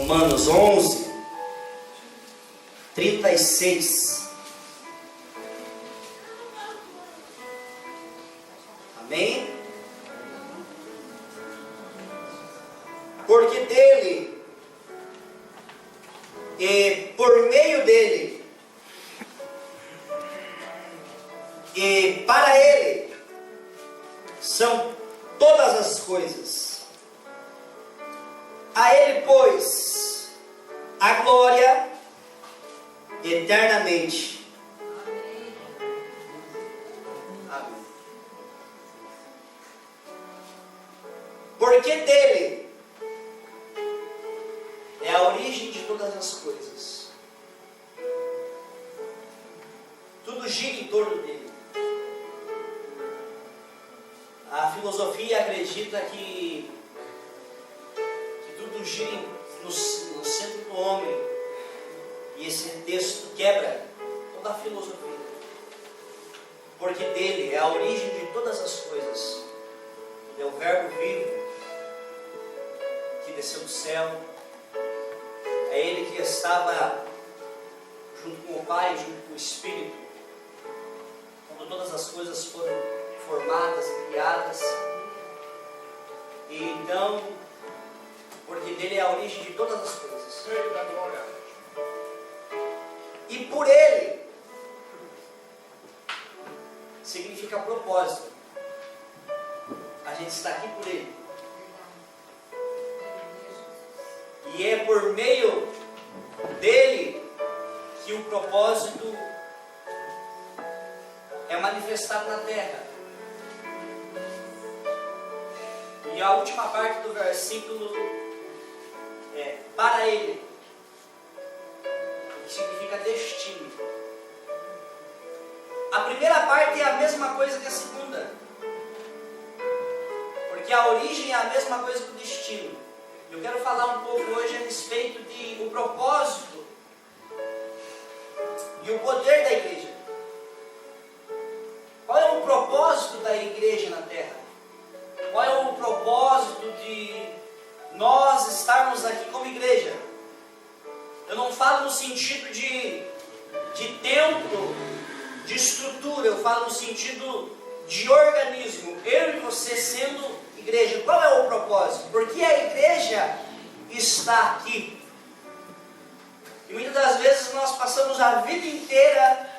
Romanos 11, 36. Amém? Porque dele, e por meio dele, e para ele, são todas as coisas. A ele, pois, a glória eternamente. Amém. Porque dele é a origem de todas as coisas. Tudo gira em torno dele. A filosofia acredita que tudo gira no centro do homem. E esse texto quebra toda a filosofia. Porque dele é a origem de todas as coisas. Ele é o verbo vivo que desceu do céu. É ele que estava junto com o Pai, junto com o Espírito, quando todas as coisas foram formadas e criadas. E então, porque dele é a origem de todas as coisas. E por ele significa propósito. A gente está aqui por ele. E é por meio dele que o propósito é manifestado na terra. E a última parte do versículo é para ele, que significa destino. A primeira parte é a mesma coisa que a segunda, porque a origem é a mesma coisa que o destino. Eu quero falar um pouco hoje a respeito de o propósito e o poder da igreja. Qual é o propósito da igreja na terra? Qual é o propósito de nós estarmos aqui como igreja? Eu não falo no sentido de templo, de estrutura, eu falo no sentido de organismo. Eu e você sendo igreja. Qual é o propósito? Porque a igreja está aqui. E muitas das vezes nós passamos a vida inteira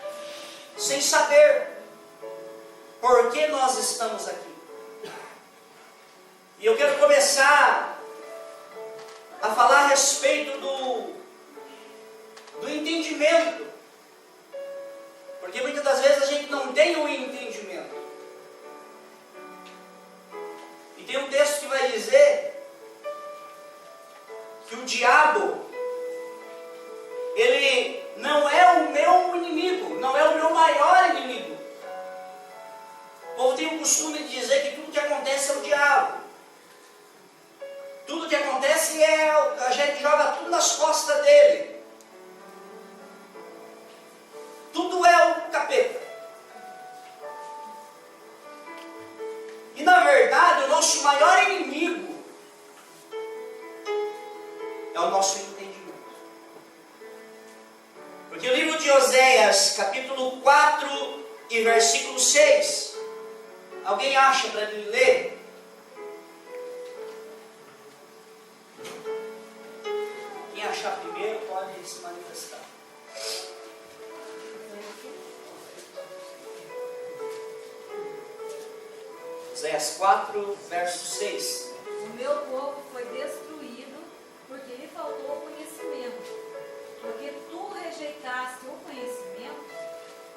sem saber por que nós estamos aqui. E eu quero começar a falar a respeito do entendimento. Porque muitas das vezes a gente não tem o entendimento. E tem um texto que vai dizer que o diabo, ele não é o meu inimigo, não é o meu maior inimigo. O povo tem o costume de dizer que tudo que acontece é o diabo. Tudo que acontece é, a gente joga tudo nas costas dele. Tudo é o capeta. E na verdade, o nosso maior inimigo é o nosso entendimento. Porque o livro de Oséias, capítulo 4 e versículo 6, alguém acha para mim ler? Quem achar primeiro pode se manifestar. Oséias 4, verso 6. O meu povo foi destruído porque lhe faltou conhecimento. Porque tu rejeitaste o conhecimento,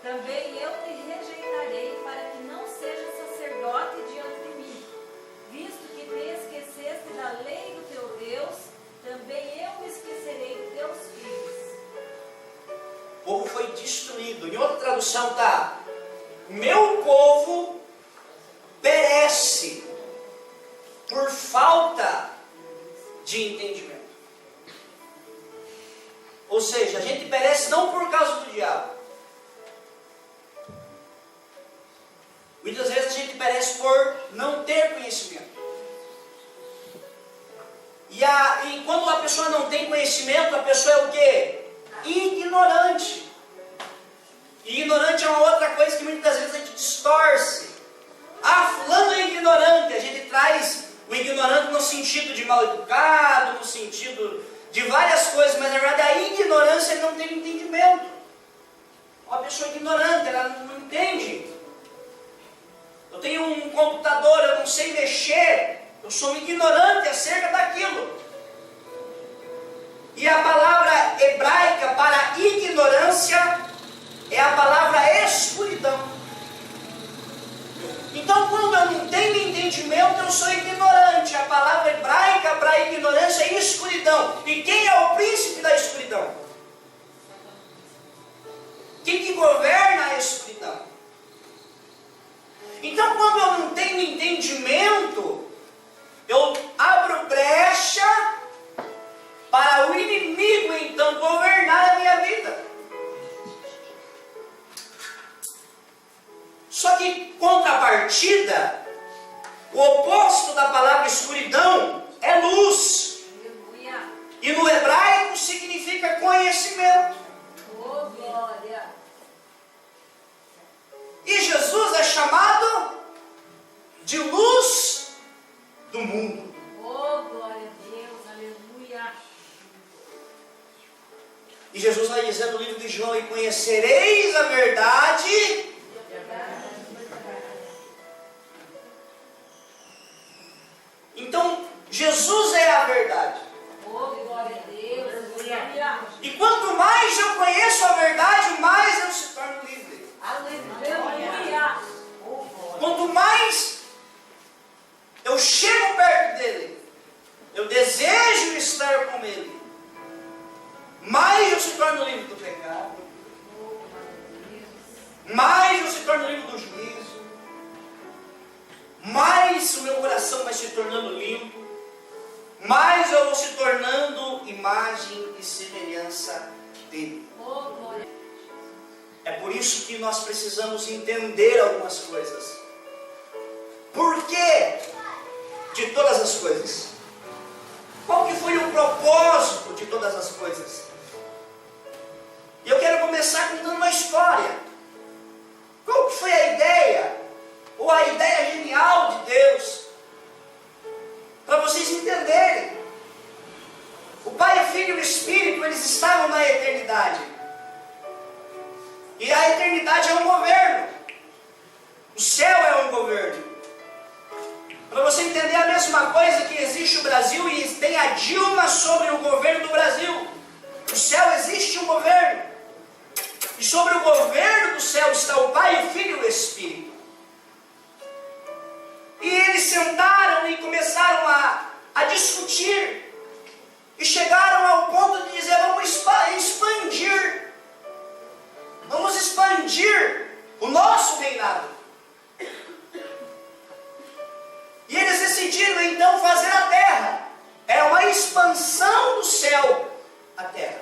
também eu te rejeitarei para que não seja sacerdote diante de mim. Visto que te esqueceste da lei do teu Deus, também eu me esquecerei de teus filhos. O povo foi destruído. Em outra tradução está: meu povo perece por falta de entendimento. Ou seja, a gente perece não por causa do diabo. Muitas vezes a gente perece por não ter conhecimento. E quando a pessoa não tem conhecimento, a pessoa é o quê? Ignorante. E ignorante é uma outra coisa que muitas vezes a gente distorce. Ah, fulano é ignorante. A gente traz o ignorante no sentido de mal educado, no sentido de várias coisas, mas na verdade a ignorância não tem entendimento. Uma pessoa ignorante, ela não entende. Eu tenho um computador, eu não sei mexer, eu sou um ignorante acerca daquilo. E a palavra hebraica para ignorância é a palavra escuridão. Então, quando eu não tenho entendimento, eu sou ignorante. A palavra hebraica para ignorância é escuridão. E quem é o príncipe da escuridão? Quem que governa a escuridão? Então, quando eu não tenho entendimento, eu abro brecha para o inimigo, então, governar a minha vida. Só que, contrapartida, o oposto da palavra escuridão é luz. E no hebraico significa conhecimento. Oh, glória! E Jesus é chamado de luz do mundo. Oh, glória a Deus, aleluia! E Jesus vai dizer no livro de João: e conhecereis a verdade. Então, Jesus é a verdade. Oh, glória a Deus, aleluia! E quanto mais eu conheço a verdade, mais eu se torno livre. Aleluia! Quanto mais eu chego perto dele, eu desejo estar com ele, mais eu se torno livre do pecado, mais eu se torno livre do juízo, mais o meu coração vai se tornando limpo, mais eu vou se tornando imagem e semelhança dele. Oh, glória! É por isso que nós precisamos entender algumas coisas. Por que de todas as coisas? Qual que foi o propósito de todas as coisas? E eu quero começar contando uma história. Qual que foi a ideia? Ou a ideia genial de Deus? Para vocês entenderem. O Pai, o Filho e o Espírito, eles estavam na eternidade. E a eternidade é um governo. O céu é um governo. Para você entender a mesma coisa que existe o Brasil e tem a Dilma sobre o governo do Brasil. No céu existe um governo. E sobre o governo do céu está o Pai, o Filho e o Espírito. E eles sentaram e começaram a discutir. E chegaram ao ponto de dizer: vamos expandir. Vamos expandir o nosso reinado. E eles decidiram então fazer a terra. É uma expansão do céu à terra.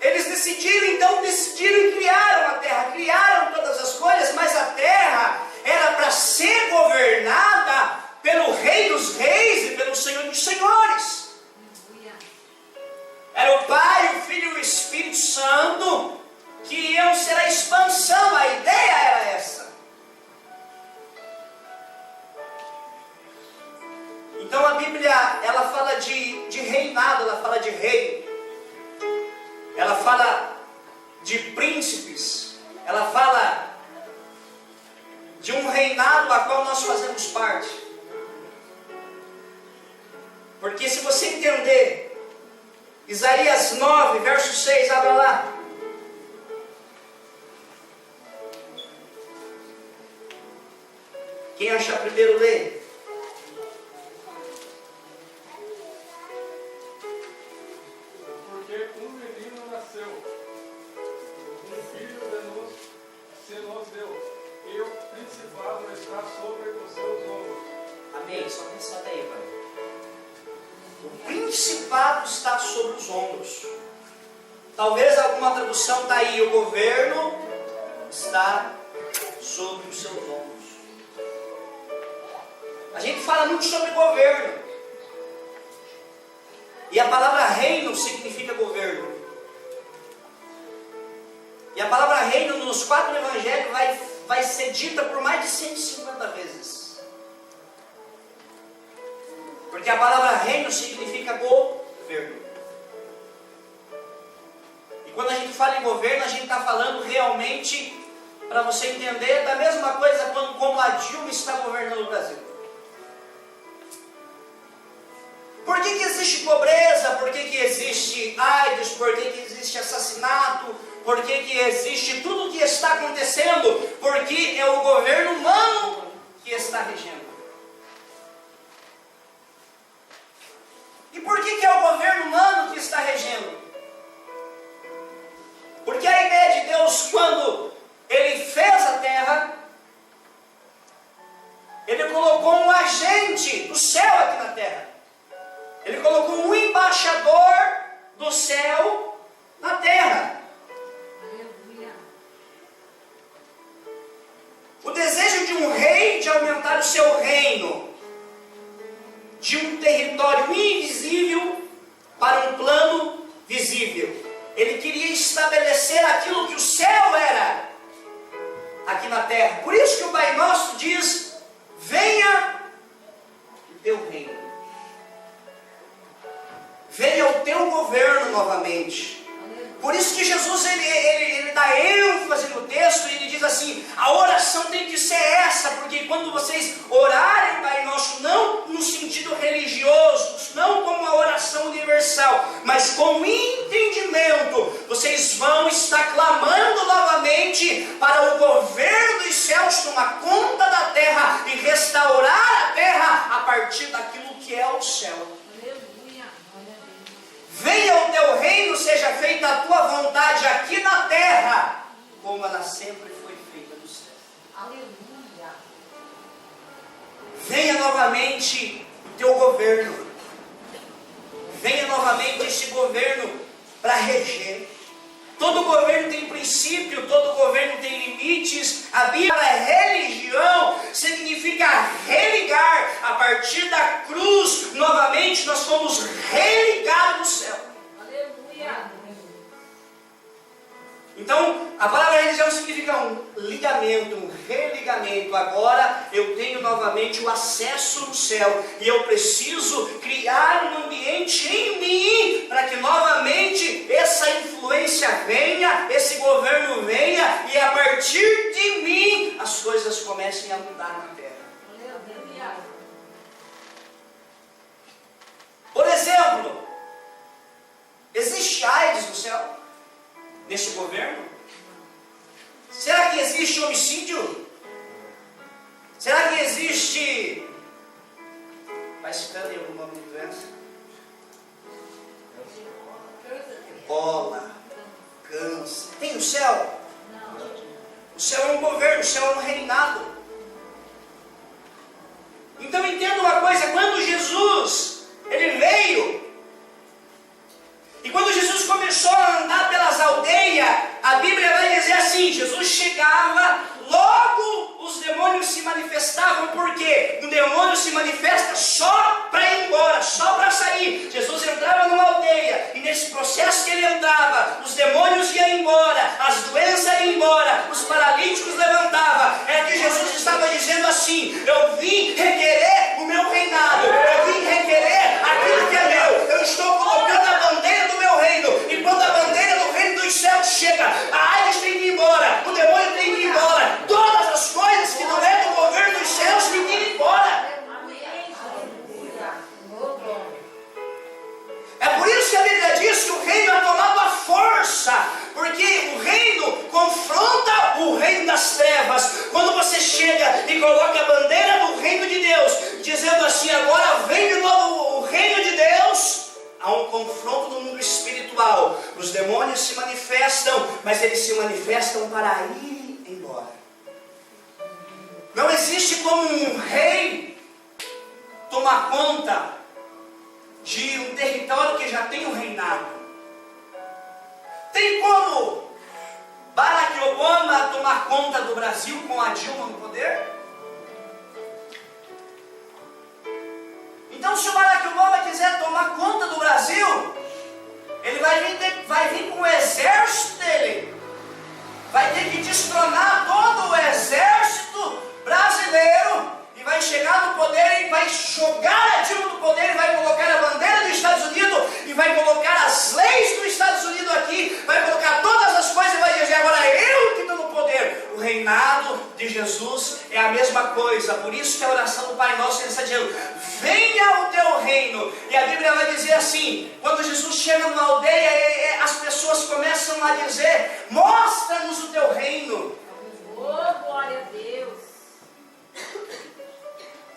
Eles decidiram e criaram a terra. Criaram todas as coisas, mas a terra era para ser governada pelo Rei dos Reis e pelo Senhor dos Senhores. Era o Pai, o Filho e o Espírito Santo que iam ser a expansão. A ideia era essa. Então a Bíblia, ela fala de reinado, ela fala de rei. Ela fala de príncipes. Ela fala de um reinado a qual nós fazemos parte. Porque se você entender Isaías 9, verso 6, abra lá. Quem achar primeiro, lê. Porque um menino nasceu, um filho se nos deu, e o principado está sobre os seus ombros. Amém. Só pensa até aí, pai. O principado está sobre os ombros. Talvez alguma tradução está aí: o governo está sobre os seus ombros. A gente fala muito sobre governo. E a palavra reino significa governo. E a palavra reino nos 4 evangelhos vai ser dita por mais de 150 vezes. Porque a palavra reino significa governo. E quando a gente fala em governo, a gente está falando realmente, para você entender, da mesma coisa como a Dilma está governando o Brasil. Por que existe pobreza? Por que existe AIDS? Por que existe assassinato? Por que existe tudo o que está acontecendo? Porque é o governo humano que está regendo. E por que é o governo humano que está regendo? Porque a ideia de Deus, quando Ele fez a terra, Ele colocou um agente do céu aqui na terra. Ele colocou um embaixador do céu na terra. O desejo de um rei de aumentar o seu reino, de um território invisível para um plano visível. Ele queria estabelecer aquilo que o céu era aqui na terra. Por isso que o Pai Nosso diz: venha o teu reino. Venha o teu governo novamente. Por isso que Jesus ele dá ênfase no texto e ele diz assim: a oração tem que ser essa, porque quando vocês orarem, Pai Nosso, não no sentido religioso, não como uma oração universal, mas com entendimento, vocês vão estar clamando novamente para o governo dos céus tomar conta da terra e restaurar a terra a partir daquilo que é o céu. Venha o teu reino, seja feita a tua vontade aqui na terra, como ela sempre foi feita no céu. Aleluia. Venha novamente o teu governo. Venha novamente esse governo para reger. Todo governo tem princípio, todo governo tem limites. A Bíblia, religião, significa religar. A partir da cruz, novamente, nós fomos religados no céu. Aleluia. Então, a palavra religião significa um ligamento, um religamento. Agora eu tenho novamente o acesso no céu. E eu preciso criar um ambiente em mim para que novamente essa influência venha, esse governo venha. E a partir de mim as coisas comecem a mudar na terra. Aleluia. Por exemplo, existe AIDS no céu? Nesse governo? Será que existe homicídio? Será que existe... Vai citando aí algum nome de doença? Ebola, câncer. Tem no céu? O céu é um governo, o céu é um reinado. Então entenda uma coisa, quando Jesus, ele veio, e quando Jesus começou a andar pelas aldeias, a Bíblia vai dizer assim: Jesus chegava, logo os demônios se manifestavam. Por quê? O demônio se manifesta só para ir embora, só para sair. Jesus entrava numa aldeia, e nesse processo que ele entrava, os demônios iam embora, as doenças iam embora, os paralíticos levantavam. É que Jesus estava dizendo assim: eu vim requerer o meu reinado, eu vim requerer aquilo que é meu, eu estou colocando a bandeira do meu reino. E quando a bandeira do reino dos céus chega, a AIDS tem que ir embora, o demônio tem que ir embora, todas as coisas que não é do governo dos céus tem que ir embora. É por isso que a Bíblia diz que o reino é tomado à força, porque o reino confronta o reino das trevas. Quando você chega e coloca a bandeira do reino de Deus, dizendo assim: agora vem de novo o reino de Deus, há um confronto no mundo espiritual. Os demônios se manifestam, mas eles se manifestam para ir embora. Não existe como um rei tomar conta de um território que já tem um reinado. Tem como Barack Obama tomar conta do Brasil com a Dilma no poder? Então Então, se o Barack Obama quiser tomar conta do Brasil, ele vai vir com o exército dele, vai ter que destronar todo o exército brasileiro, e vai chegar no poder e vai jogar a Dilma do poder, e vai colocar a bandeira dos Estados Unidos, e vai colocar as leis dos Estados Unidos aqui, vai colocar todas as coisas e vai dizer: agora eu que estou no poder. O reinado de Jesus é a mesma coisa. Por isso que a oração do Pai Nosso, ele está dizendo: venha o teu reino. E a Bíblia vai dizer assim, quando Jesus chega numa aldeia, as pessoas começam a dizer: mostra-nos o teu reino. Oh, glória a Deus.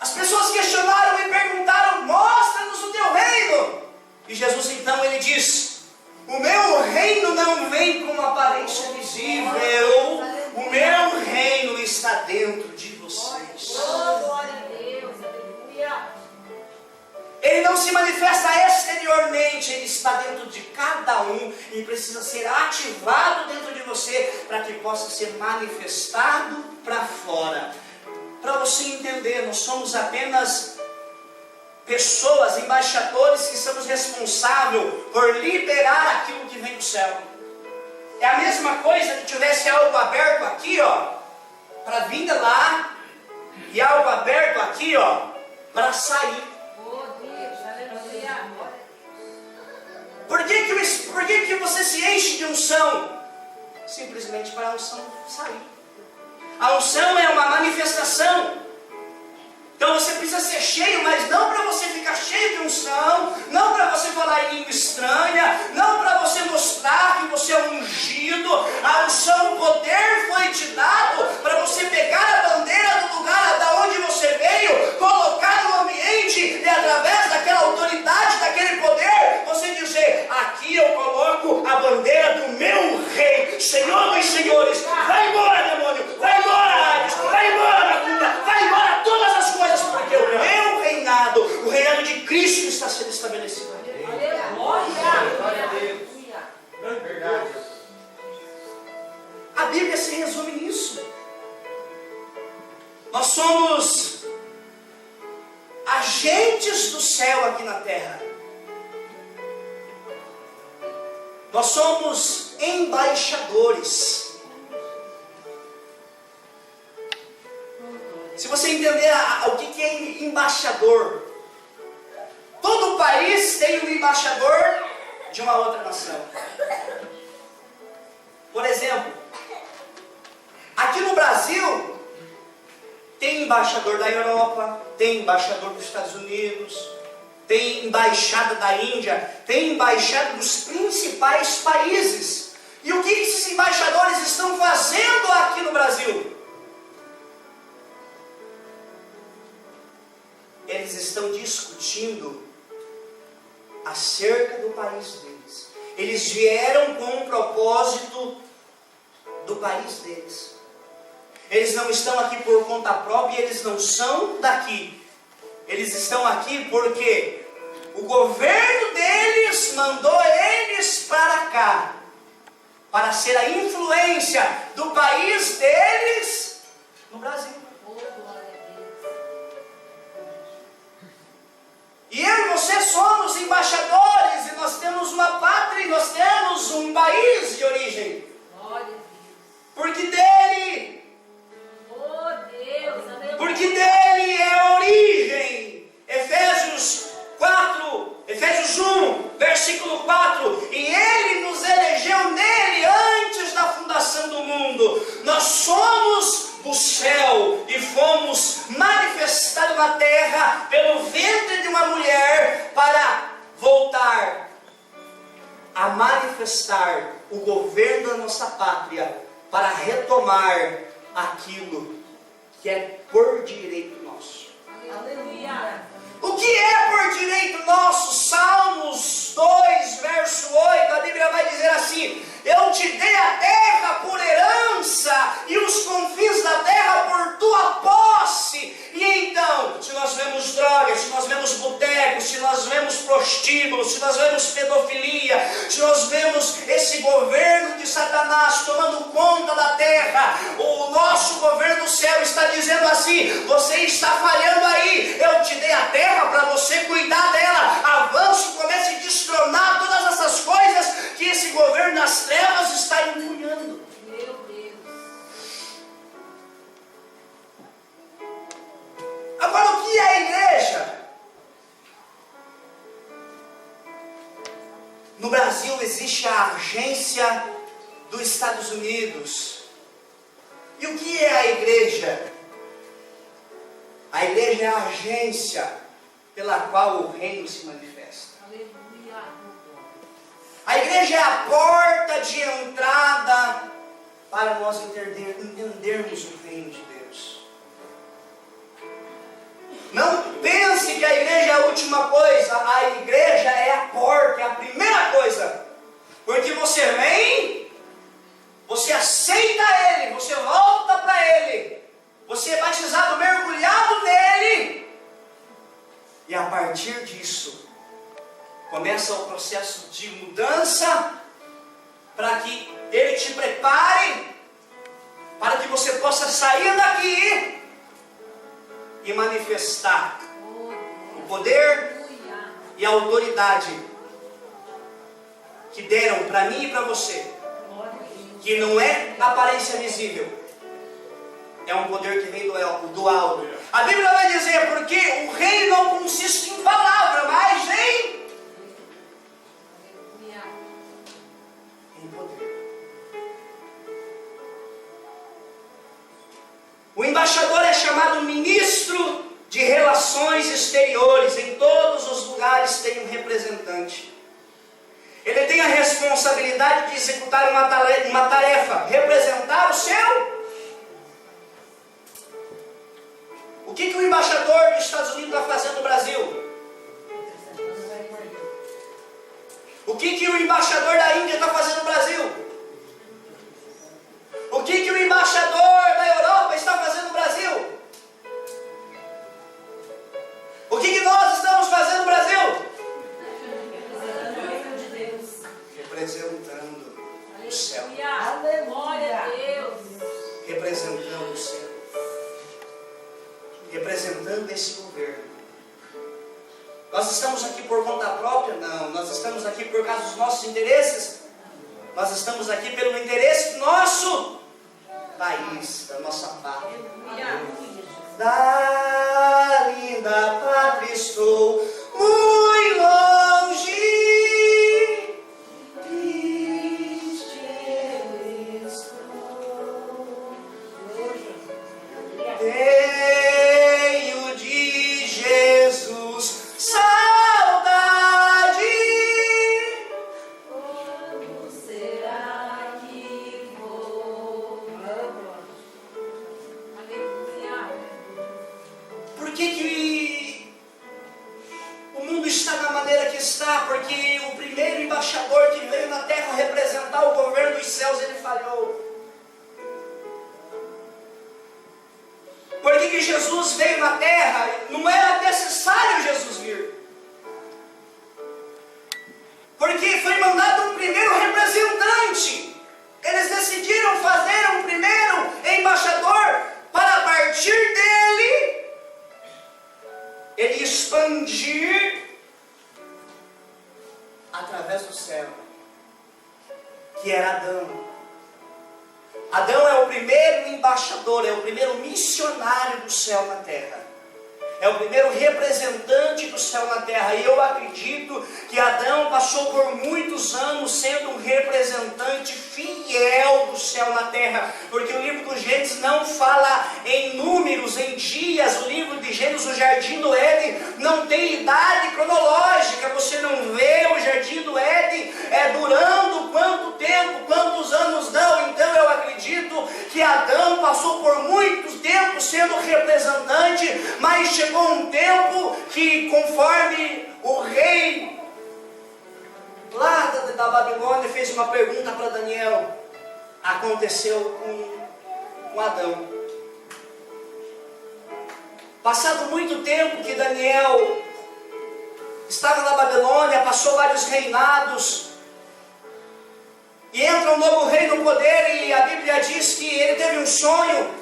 As pessoas questionaram e perguntaram: mostra-nos o teu reino. E Jesus então ele diz: o meu reino não vem com aparência visível, o meu reino está dentro de vocês. Oh, glória a Deus, aleluia. Ele não se manifesta exteriormente, ele está dentro de cada um e precisa ser ativado dentro de você para que possa ser manifestado para fora. Para você entender, nós somos apenas pessoas, embaixadores, que somos responsáveis por liberar aquilo que vem do céu. É a mesma coisa que tivesse algo aberto aqui, ó, para vir de lá, e algo aberto aqui, ó, para sair. Oh, Deus, aleluia. Por que você se enche de unção? Simplesmente para a unção sair. A unção é uma manifestação. Então você precisa ser cheio, mas não para você ficar cheio de unção, não para você falar em língua estranha, não para você mostrar que você é ungido. A unção, o poder foi te dado para você pegar a bandeira do lugar da onde você veio, colocar no ambiente e através daquela autoridade, daquele poder, você dizer: aqui eu coloco a bandeira do meu rei, Senhor dos senhores. Vai embora, demônio, vai embora, Hades, vai embora, cura, vai embora todas as coisas, porque o meu reinado, o reinado de Cristo está sendo estabelecido. Glória a Deus. Verdade. A Bíblia se resume nisso. Nós somos agentes do céu aqui na terra. Nós somos embaixadores. Se você entender o que é embaixador, todo país tem um embaixador de uma outra nação. Por exemplo, aqui no Brasil, tem embaixador da Europa, tem embaixador dos Estados Unidos, tem embaixada da Índia, tem embaixada dos principais países. E o que esses embaixadores estão fazendo aqui no Brasil? Eles estão discutindo acerca do país deles. Eles vieram com um propósito do país deles. Eles não estão aqui por conta própria, eles não são daqui. Eles estão aqui porque o governo deles mandou eles para cá, para ser a influência do país deles no Brasil. E eu e você somos embaixadores, e nós temos uma pátria, e nós temos um país de origem. Glória a Deus. Porque dele, Oh, Deus, aleluia. porque dele é a origem. Efésios 1, versículo 4. E ele nos elegeu nele antes da fundação do mundo. Nós somos do céu e fomos manifestados na terra pelo ventre de uma mulher para voltar a manifestar o governo da nossa pátria, para retomar aquilo que é por direito nosso. Aleluia. O que é por direito nosso? Salmos 2, verso 8, a Bíblia vai dizer assim: eu te dei a terra por herança e os confins da terra por tua posse. E então, se nós vemos drogas, se nós vemos botecos, se nós vemos prostíbulos, se nós vemos pedofilia, se nós vemos esse governo de Satanás tomando conta da terra, o nosso governo do céu está está dizendo assim: você está falhando aí, eu te dei a terra para você cuidar dela, avance e comece a destronar todas essas coisas que esse governo das trevas está empunhando. Meu Deus. Agora, o que é a igreja? No Brasil existe a agência dos Estados Unidos. E o que é a igreja? A igreja é a agência pela qual o reino se manifesta. Aleluia. A igreja é a porta de entrada para nós entendermos o reino de Deus. Não pense que a igreja é a última coisa. A igreja é a porta, é a primeira coisa. Porque você vem, você aceita Ele, você volta para Ele, você é batizado, mergulhado nele, e a partir disso começa o processo de mudança, para que Ele te prepare, para que você possa sair daqui e manifestar o poder e a autoridade que deram para mim e para você, que não é aparência visível, é um poder que vem do alto. A Bíblia vai dizer, porque o reino não consiste em palavra, mas em poder. O embaixador é chamado ministro de relações exteriores. Em todos os lugares tem um representante. Ele tem a responsabilidade de executar uma tarefa, representar o seu. O que o embaixador dos Estados Unidos está fazendo no Brasil? O que o embaixador da Índia está fazendo no Brasil? O que o embaixador da Europa está fazendo no Brasil? O que nós estamos fazendo no Brasil? Representando o céu. Glória a Deus. Representando o céu. Representando esse governo. Nós estamos aqui por conta própria? Não. Nós estamos aqui por causa dos nossos interesses? Nós estamos aqui pelo interesse do nosso país, da nossa pátria. Da linda pátria estou muito longe. Tenho de Jesus saudade. Como será que vou? Aleluia. Por que o mundo está da maneira que está? Porque o primeiro embaixador que veio na terra representar o governo dos céus, ele falhou. Por que Jesus veio na terra? Não era necessário Jesus vir. Porque foi mandado um primeiro representante. Eles decidiram fazer um primeiro embaixador para, a partir dele, ele expandir através do céu, que era Adão. Adão é o primeiro embaixador, é o primeiro missionário do céu na terra. É o primeiro representante do céu na terra. E eu acredito que Adão passou por muitos anos sendo um representante fiel do céu na terra. Porque o livro do Gênesis não fala em números, em dias. O livro de Gênesis, o Jardim do Éden, não tem idade cronológica. Você não vê o Jardim do Éden durando quanto tempo, quantos anos não. Então eu acredito que Adão passou por muito tempo sendo representante, mas chegou um tempo que, conforme o rei lá da Babilônia fez uma pergunta para Daniel, aconteceu com Adão. Passado muito tempo que Daniel estava na Babilônia, passou vários reinados, e entra um novo rei no poder, e a Bíblia diz que ele teve um sonho,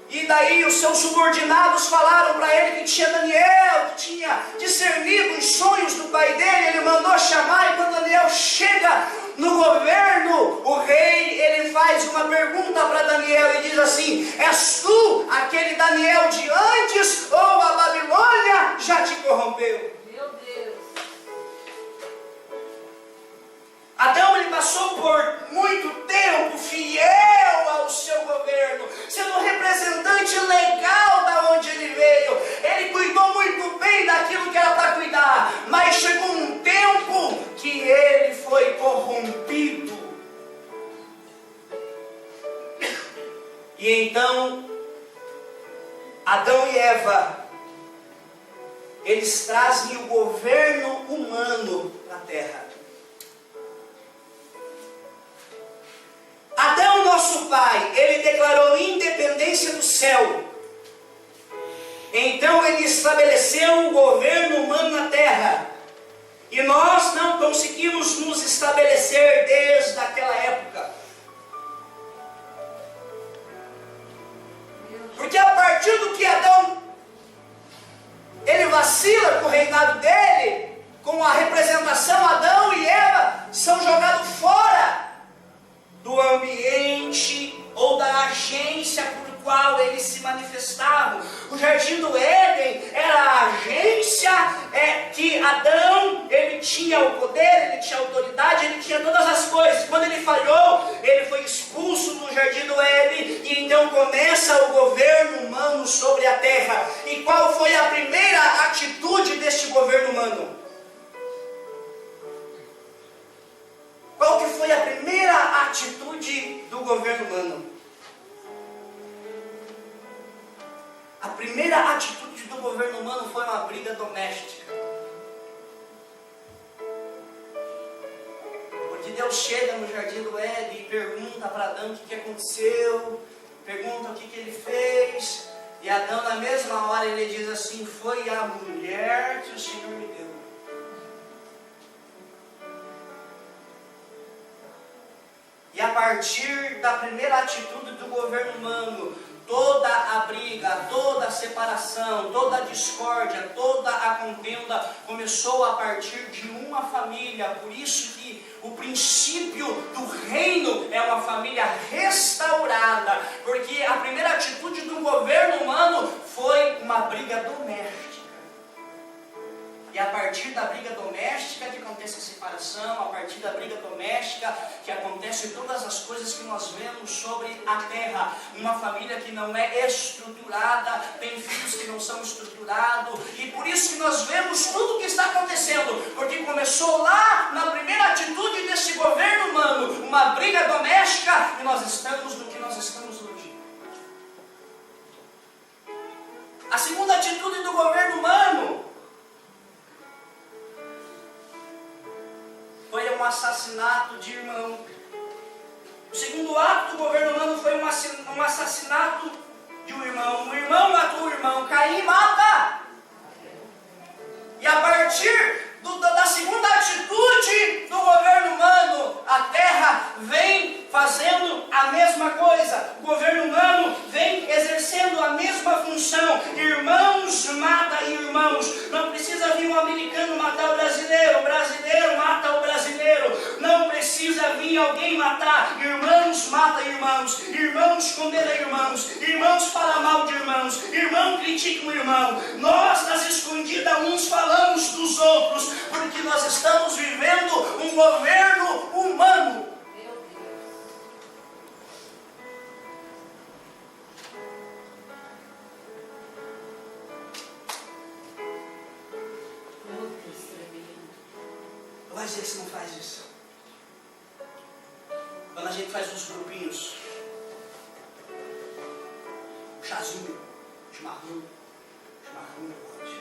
E daí os seus subordinados falaram para ele que tinha Daniel, que tinha discernido os sonhos do pai dele. Ele mandou chamar, e quando Daniel chega no governo, o rei, ele faz uma pergunta para Daniel e diz assim: és tu aquele Daniel de antes, ou a Babilônia já te corrompeu? Meu Deus. Adão, ele passou por muito tempo fiel ao seu governo, sendo representante legal da onde ele veio. Ele cuidou muito bem daquilo que era para cuidar, mas chegou um tempo que ele foi corrompido. E então, Adão e Eva, eles trazem o governo humano para a terra. Adão, nosso pai, ele declarou independência do céu. Então ele estabeleceu o governo humano na terra. E nós não conseguimos nos estabelecer desde aquela época. Porque a partir do que Adão, ele vacila com o reinado dele, com a representação, Adão e Eva são jogados fora do ambiente ou da agência por qual eles se manifestavam. O Jardim do Éden era a agência que Adão, ele tinha o poder, ele tinha a autoridade, ele tinha todas as coisas. Quando ele falhou, ele foi expulso do Jardim do Éden, e então começa o governo humano sobre a terra. E qual foi a primeira atitude deste governo humano? Qual que foi a primeira atitude do governo humano? A primeira atitude do governo humano foi uma briga doméstica. Porque Deus chega no Jardim do Éden e pergunta para Adão o que aconteceu, pergunta o que ele fez, e Adão na mesma hora ele diz assim: foi a mulher que o Senhor me deu. E a partir da primeira atitude do governo humano, toda a briga, toda a separação, toda a discórdia, toda a contenda começou a partir de uma família. Por isso que o princípio do reino é uma família restaurada, porque a primeira atitude do governo humano foi uma briga doméstica. E a partir da briga doméstica que acontece a separação, a partir da briga doméstica que acontecem todas as coisas que nós vemos sobre a terra. Uma família que não é estruturada, tem filhos que não são estruturados, e por isso que nós vemos tudo o que está acontecendo, porque começou lá na primeira atitude desse governo humano, uma briga doméstica, e nós estamos no que nós estamos hoje. A segunda atitude do governo humano foi um assassinato de irmão. O segundo ato do governo humano foi um assassinato de um irmão. O irmão matou o irmão. Caim mata. E a partir da segunda atitude do governo humano, a terra vem fazendo a mesma coisa. O governo humano vem exercendo a mesma função. Irmãos mata irmãos. Não precisa vir um americano matar o brasileiro mata o brasileiro. Não precisa vir alguém matar. Irmãos mata irmãos. Irmãos condena irmãos. Irmãos falam mal de irmãos. Irmão critica o irmão. Nós, nas escondidas, uns falamos dos outros, porque nós estamos vivendo um governo humano. Vai dizer que você não faz isso. Quando a gente faz uns grupinhos, chazinho, chimarrão pode.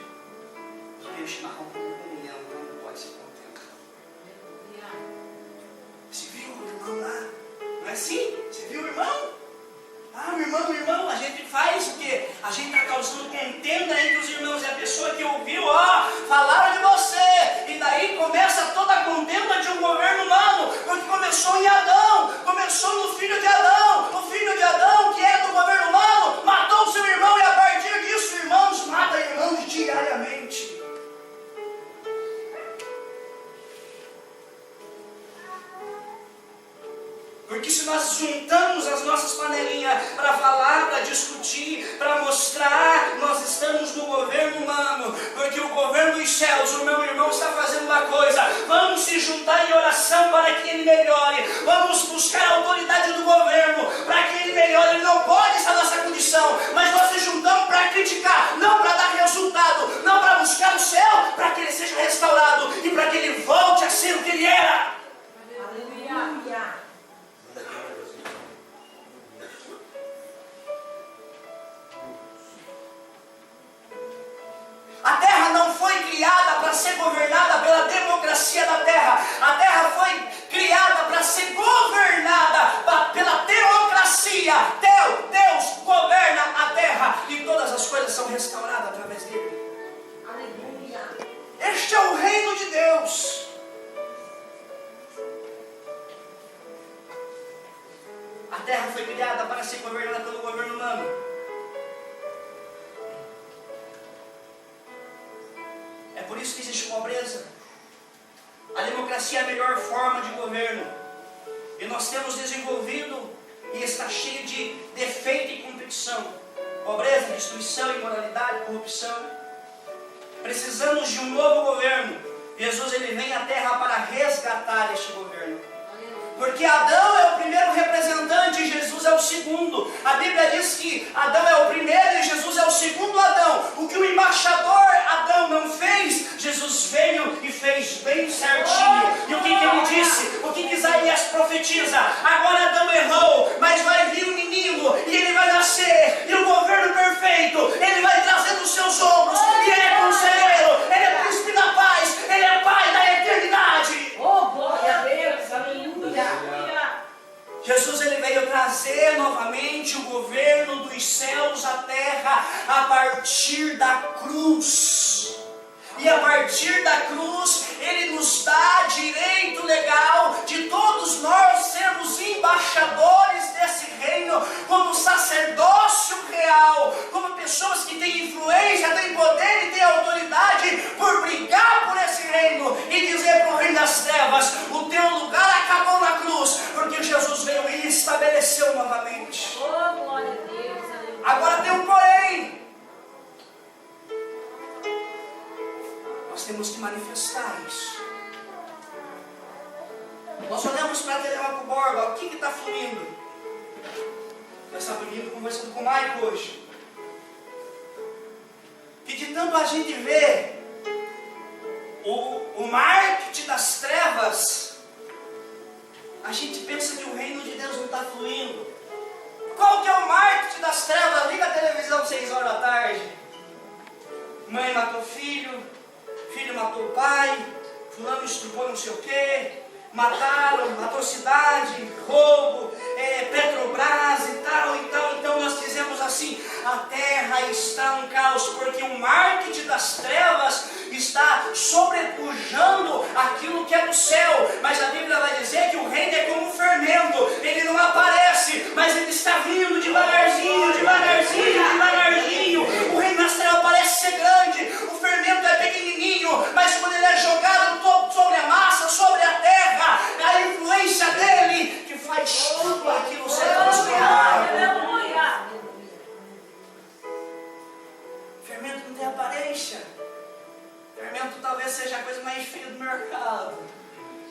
Porque o chimarrão com comunhão, então não pode ser contento. Você viu o irmão lá? Não é assim? Você viu o irmão? Ah, o irmão, a gente faz o quê? A gente está causando contenda entre os irmãos. E a pessoa que ouviu, falaram de você. E daí começa toda a contenda de um governo humano. Porque começou em Adão, começou no filho de Adão. O filho de Adão, que é do governo humano, matou nós juntamos as nossas panelinhas para falar, para discutir, para mostrar, nós estamos no governo humano, porque o governo dos céus, o meu irmão está fazendo uma coisa, vamos se juntar em oração para que ele melhore, vamos buscar a autoridade do governo para que ele melhore. Ele não pode essa nossa condição, mas nós se juntamos para criticar, não para dar resultado, não para buscar o céu, para que ele seja restaurado e para que ele volte a ser o que ele era. Aleluia. A terra não foi criada para ser governada pela democracia da terra. A terra foi criada para ser governada pela teocracia. Deus governa a terra e todas as coisas são restauradas através dele. Aleluia. Este é o reino de Deus. A terra foi criada para ser governada pelo governo humano. É por isso que existe pobreza. A democracia é a melhor forma de governo. E nós temos desenvolvido e está cheio de defeito e competição. Pobreza, destruição, imoralidade, corrupção. Precisamos de um novo governo. Jesus ele vem à terra para resgatar este governo. Porque Adão é o primeiro representante e Jesus é o segundo. A Bíblia diz que Adão é o primeiro e Jesus é o segundo Adão. O que o embaixador Adão não fez, Jesus veio e fez bem certinho. E o que ele disse? O que Isaías profetiza? Agora Adão errou, mas vai vir um menino e ele vai nascer. E o governo perfeito, ele vai trazer nos seus ombros. E ele é conselheiro, ele é príncipe da paz, ele é pai da eternidade. Oh, glória a Deus. Aleluia. Jesus ele veio trazer novamente o governo dos céus à terra a partir da cruz. E a partir da cruz, ele nos dá direito legal de todos nós sermos embaixadores desse reino, como sacerdócio real, como pessoas que têm influência, têm poder e têm autoridade por brigar por esse reino e dizer para o reino das trevas: o teu lugar acabou na cruz, porque Jesus veio e estabeleceu novamente. Oh, glória a Deus. Aleluia. Agora tem um porém. Nós temos que manifestar isso. Nós olhamos para Telemaco Borba, o que está fluindo? Eu estava conversando com o Maico hoje. Que de tanto a gente vê o marketing das trevas, a gente pensa que o reino de Deus não está fluindo. Qual que é o marketing das trevas? Liga a televisão 6 horas da tarde. Mãe matou filho, filho matou o pai, fulano estrupou não sei o quê, mataram, atrocidade, roubo, Petrobras e tal. Então nós dizemos assim: a terra está um caos, porque o marketing das trevas está sobrepujando aquilo que é do céu. Mas a Bíblia vai dizer que o reino é como um fermento, ele não aparece, mas ele está vindo devagarzinho, devagarzinho, devagarzinho. O reino das trevas parece ser grande, o fermento é pequenininho, mas quando ele é jogado sobre a massa, sobre a terra, a influência dele que faz tudo aquilo ser transformado. Fermento não tem aparência. Fermento talvez seja a coisa mais feia do mercado.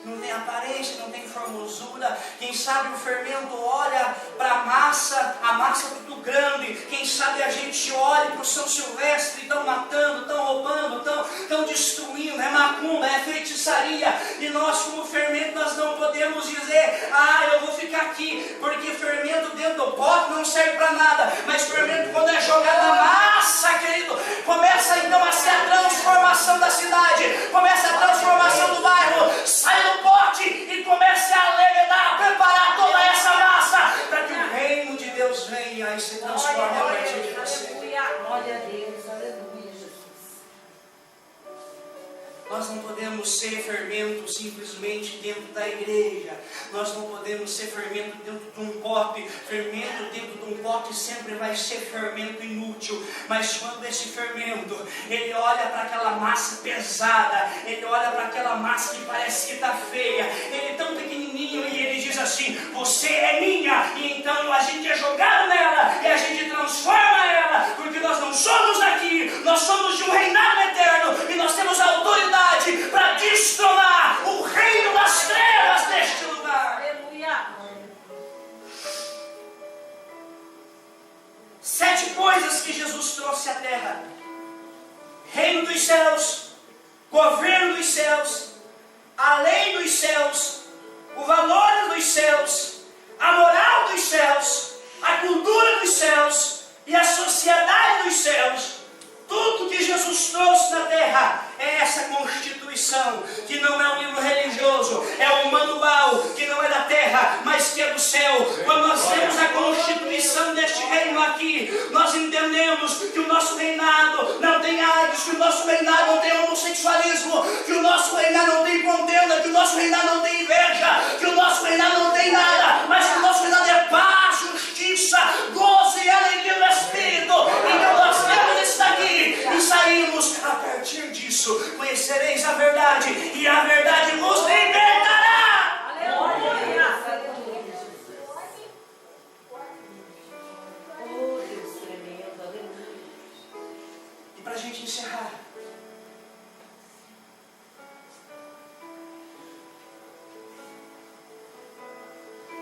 Não tem aparência, não tem formosura. Quem sabe o fermento olha para a massa muito grande. Quem sabe a gente olha para o São Silvestre, estão matando, estão roubando, estão destruindo, é macumba, é feitiçaria. E nós, como fermento, nós não podemos dizer: eu vou ficar aqui, porque fermento dentro do pote não serve para nada. Mas fermento, quando é jogado na massa, querido, começa então a ser a transformação da cidade, começa a transformação do bairro. Sai do pote e comece a levedar, a preparar toda essa massa para que o reino de Deus venha e se transforme a partir de você. Glória a Deus, aleluia, Jesus. Nós nós não podemos ser fermento simplesmente dentro da igreja. Nós não podemos ser fermento dentro de um pote. Fermento dentro de um pote sempre vai ser fermento inútil. Mas quando esse fermento, ele olha para aquela massa pesada, ele olha para aquela massa que parece que está feia, ele é tão pequenininho e ele diz assim: você é minha. E então a gente é jogado nela e a gente transforma ela, porque nós não somos daqui, nós somos de um reinado eterno e nós temos autoridade para destronar o reino das trevas deste lugar. Aleluia. 7 coisas que Jesus trouxe à terra: reino dos céus, governo dos céus, a lei dos céus, o valor dos céus, a moral dos céus, a cultura dos céus e a sociedade dos céus. Tudo que Jesus trouxe na terra é essa constituição, que não é um livro religioso, é um manual que não é da terra, mas que é do céu. Quando nós temos a constituição deste reino aqui, nós entendemos que o nosso reinado não tem AIDS, que o nosso reinado não tem homossexualismo, que o nosso reinado não tem contenda, que o nosso reinado não tem inveja, que o nosso reinado não tem nada, mas que o nosso reinado é paz, justiça, gozo e alegria do Espírito. Então nós temos isso daqui e saímos a partir disso. Conhecereis a verdade e a verdade vos libertará. Aleluia. Oh, Deus tremendo, aleluia. E para a gente encerrar,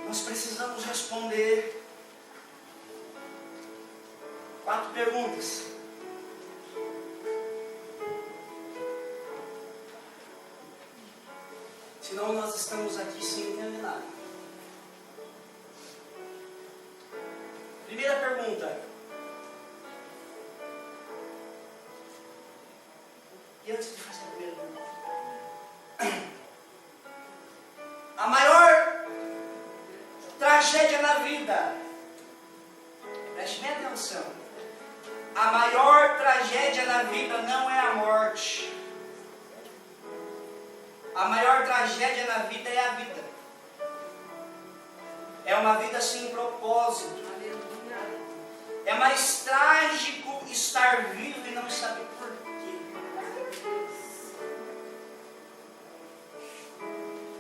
nós precisamos responder 4 perguntas. Senão nós estamos aqui sem entender nada. Primeira pergunta. E antes de fazer a primeira pergunta, a maior tragédia na vida, preste bem atenção, a maior tragédia na vida não é a morte. A maior tragédia na vida é a vida. É uma vida sem propósito. É mais trágico estar vivo e não saber por quê.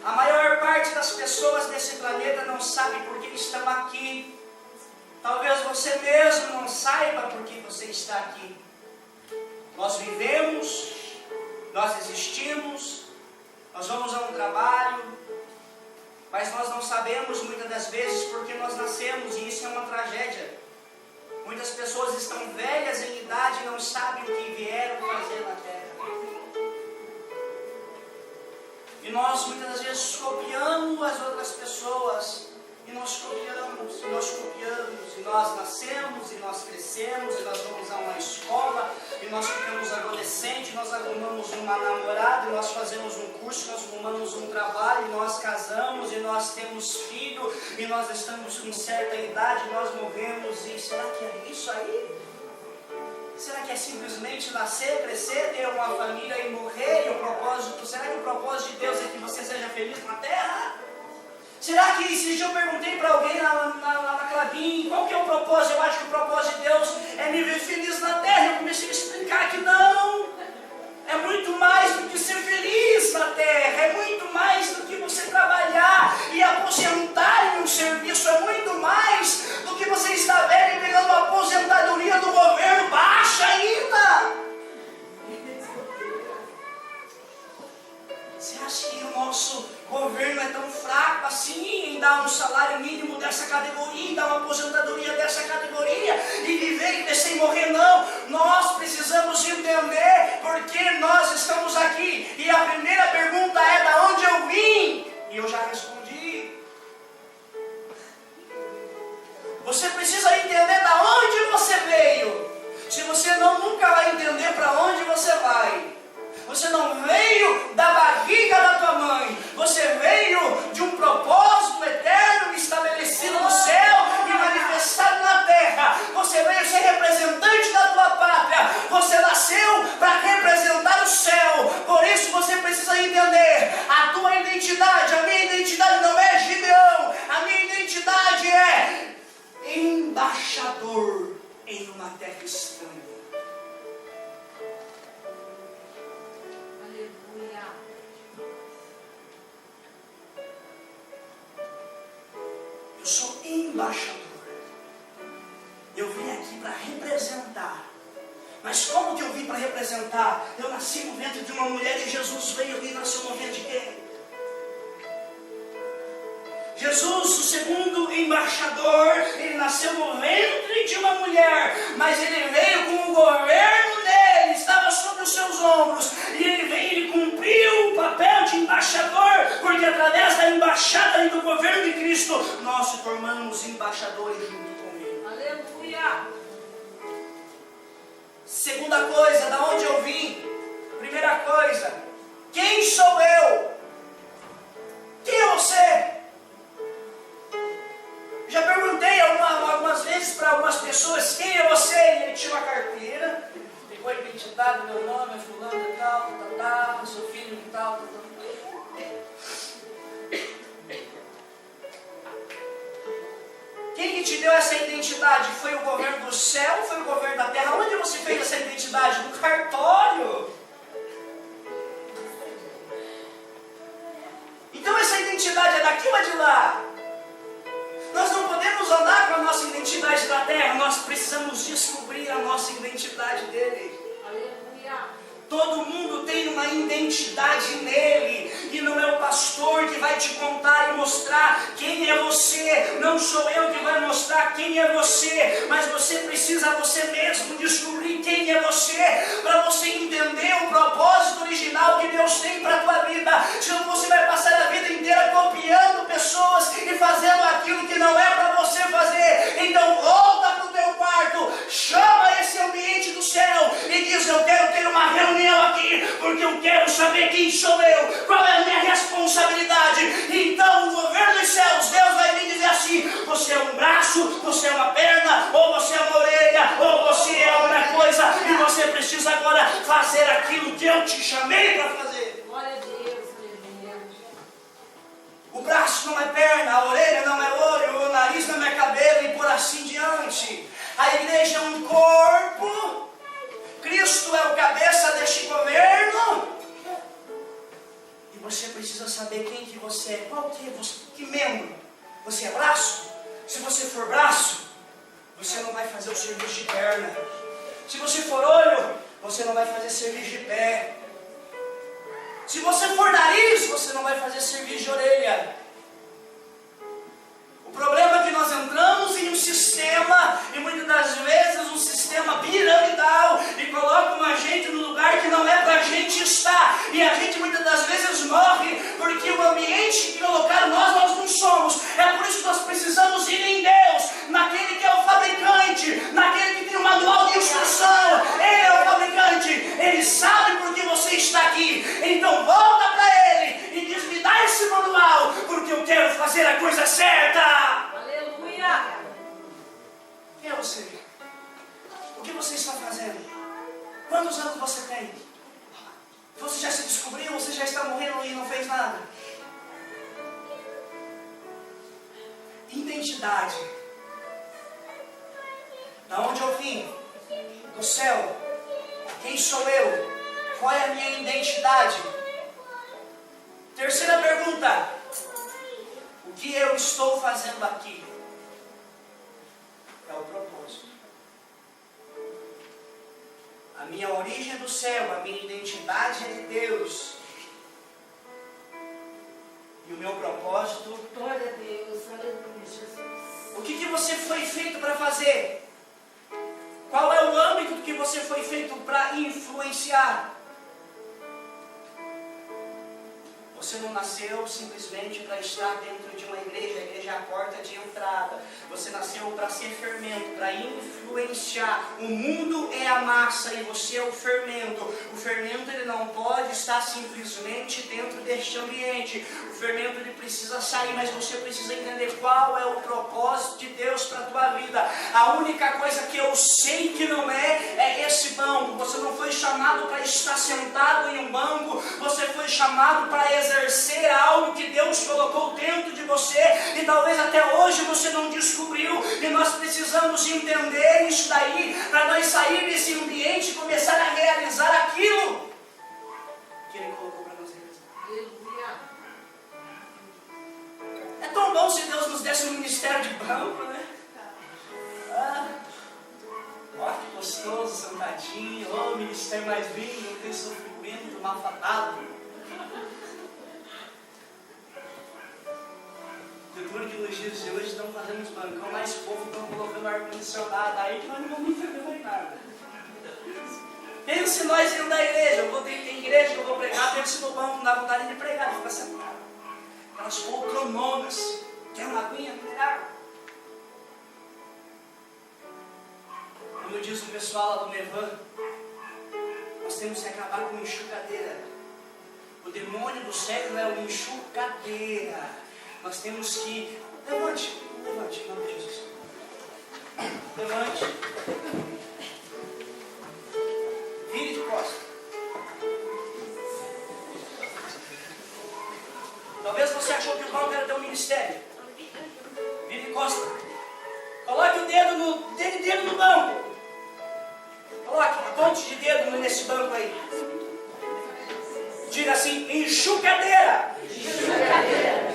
A maior parte das pessoas desse planeta não sabe por que estão aqui. Talvez você mesmo não saiba por que você está aqui. Nós vivemos, nós existimos, nós vamos a um trabalho, mas nós não sabemos muitas das vezes porque nós nascemos, e isso é uma tragédia. Muitas pessoas estão velhas em idade e não sabem o que vieram fazer na terra. E nós muitas das vezes copiamos as outras pessoas, e nós copiamos, e nós nascemos, e nós crescemos, e nós vamos a uma escola, e nós ficamos adolescentes, nós arrumamos uma namorada, e nós fazemos um curso, nós arrumamos um trabalho, e nós casamos, e nós temos filho, e nós estamos com certa idade, nós morremos, e será que é isso aí? Será que é simplesmente nascer, crescer, ter uma família e morrer? E o propósito, será que o propósito de Deus é que você seja feliz na terra? Será que esse dia eu perguntei para alguém na Clabin, qual que é o propósito? Eu acho que o propósito de Deus é me ver feliz na terra. Eu comecei a explicar que não. É muito mais do que ser feliz na terra. É muito mais do que você trabalhar e aposentar em um serviço. É muito mais do que você estar velho e pegando a aposentadoria do governo baixa ainda. Você acha que o nosso governo é tão fraco assim em dar um salário mínimo dessa categoria, em dar uma aposentadoria dessa categoria e viver e crescer e morrer? Não, nós precisamos entender por que nós estamos aqui. E a primeira pergunta é: da onde eu vim? E eu já respondi. Você precisa entender da onde você veio. Se você nunca vai entender para onde você vai. Você não veio da barriga da tua mãe. Você veio de um propósito eterno estabelecido no céu e manifestado na terra. Você veio ser representante da tua pátria. Você nasceu para representar o céu. Por isso você embaixador em uma terra estranha. Aleluia. Eu sou embaixador. Eu vim aqui para representar. Mas como que eu vim para representar? Eu nasci no ventre de uma mulher e Jesus veio e nasceu no ventre de quem? Jesus, o segundo embaixador, ele nasceu no ventre de uma mulher, mas ele veio com o governo dele, estava sobre os seus ombros, e ele cumpriu o papel de embaixador, porque através da embaixada e do governo de Cristo, nós se tornamos embaixadores junto com ele. Aleluia. Segunda coisa, da onde eu vim? Primeira coisa, quem sou eu? Quem é você? Já perguntei algumas vezes para algumas pessoas, quem é você? E ele tinha uma carteira, ficou identidade, meu nome é fulano e tal, seu filho e tal. Quem que te deu essa identidade? Foi o governo do céu ou foi o governo da terra? Onde você fez essa identidade? No cartório. Então essa identidade é daqui ou é de lá? Nós não podemos andar com a nossa identidade da terra, nós precisamos descobrir a nossa identidade dele. Aleluia. Todo mundo tem uma identidade nele, e não é o pastor que vai te contar e mostrar quem é você, não sou eu que vai mostrar quem é você, mas você precisa você mesmo descobrir quem é você, para você entender o propósito original que Deus tem para a tua vida. Senão você vai passar a vida inteira copiando pessoas e fazendo aquilo que não é para você fazer. Então volta para o teu quarto, chama esse ambiente do céu e diz: eu quero ter uma reunião aqui, porque eu quero saber quem sou eu, qual é a minha responsabilidade. Então o governo dos céus, Deus vai me dizer assim: você é um braço, você é uma perna, ou você é uma orelha, ou você é alguma coisa, e você precisa agora fazer aquilo que eu te chamei para fazer. Glória a Deus, aleluia. O braço não é perna, a orelha não é olho, o nariz não é cabelo, e por assim diante. A igreja é um corpo, Cristo é o cabeça deste governo, e você precisa saber quem que você é, qual que é você, que membro. Você é braço? Se você for braço, você não vai fazer o serviço de perna. Se você for olho, você não vai fazer serviço de pé. Se você for nariz, você não vai fazer serviço de orelha. O problema é que nós entramos em um sistema, e muitas das vezes um sistema piramidal, e colocam a gente no lugar que não é para a gente estar. E a gente muitas das vezes morre, porque o ambiente que colocaram nós não somos. É por isso que nós precisamos ir em Deus, naquele que é o fabricante, naquele que tem o manual de instrução. Ele é o fabricante, ele sabe por que você está aqui. Então volta para ele e diz: me dá esse manual, porque eu quero fazer a coisa certa. Aleluia. Quem é você? O que você está fazendo? Quantos anos você tem? Você já se descobriu? Você já está morrendo e não fez nada? Identidade. Da onde eu vim? Do céu. Quem sou eu? Qual é a minha identidade? Terceira pergunta: o que eu estou fazendo aqui? É o propósito. A minha origem é do céu, a minha identidade é de Deus. E o meu propósito? Glória a Deus, aleluia, Jesus. O que você foi feito para fazer? Qual é o âmbito que você foi feito para influenciar? Você não nasceu simplesmente para estar dentro de uma igreja. A igreja é a porta de entrada. Você nasceu para ser fermento, para influenciar. O mundo é a massa e você é o fermento. O fermento ele não pode estar simplesmente dentro deste ambiente. O fermento ele precisa sair, mas você precisa entender qual é o propósito de Deus para a tua vida. A única coisa que eu sei que não é esse banco. Você não foi chamado para estar sentado em um banco. Você foi chamado para exercer algo que Deus colocou dentro de você, e talvez até hoje você não descobriu, e nós precisamos entender isso daí, para nós sair desse ambiente e começar a realizar aquilo que Ele colocou para nós realizar. É tão bom se Deus nos desse um ministério de banco, né? Ó, que gostoso, sentadinho, o ministério mais lindo, não tem sofrimento do malfadado. Duro que nos dias de hoje estão fazendo os bancão mais fofos, estão colocando ar-condicionado aí que nós não vamos entender mais nada. Pense nós indo da igreja, eu vou ter igreja que eu vou pregar, pense no banco, não dá vontade de pregar, de ficar sentado. Aquelas poltrononas, quer uma aguinha, mineral? Como diz o pessoal lá do Nevan, nós temos que acabar com enxugadeira. O demônio do século é uma enxugadeira. Nós temos que... Levante, em nome de Jesus. Levante. Vire de costas. Talvez você achou que o banco era teu ministério. Vire de costas. Coloque o dedo no banco. Coloque a ponte de dedo nesse banco aí. Diga assim, enxugadeira. Enxugadeira.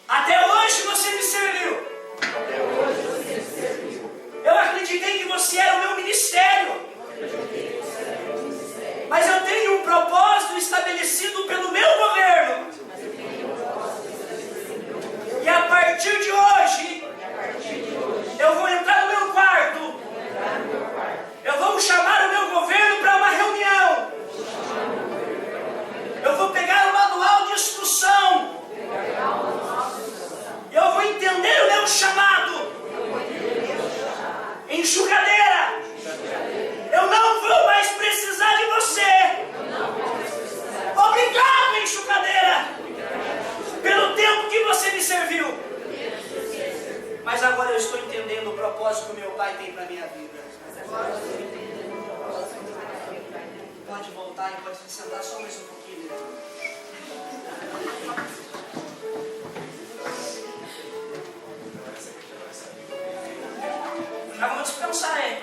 Até hoje você me serviu. Eu acreditei que você era o meu ministério. Mas eu tenho um propósito estabelecido pelo meu governo. E a partir de hoje, eu vou entrar no meu quarto. Eu vou chamar o meu governo para uma reunião. Eu vou pegar o manual de instrução. Eu vou entender o meu chamado. Enxugadeira. Eu não vou mais precisar de você. Obrigado, enxugadeira, pelo tempo que você me serviu. Mas agora eu estou entendendo o propósito que o meu Pai tem para a minha vida. Pode voltar e pode se sentar só mais um pouquinho. Já vamos descansar aí.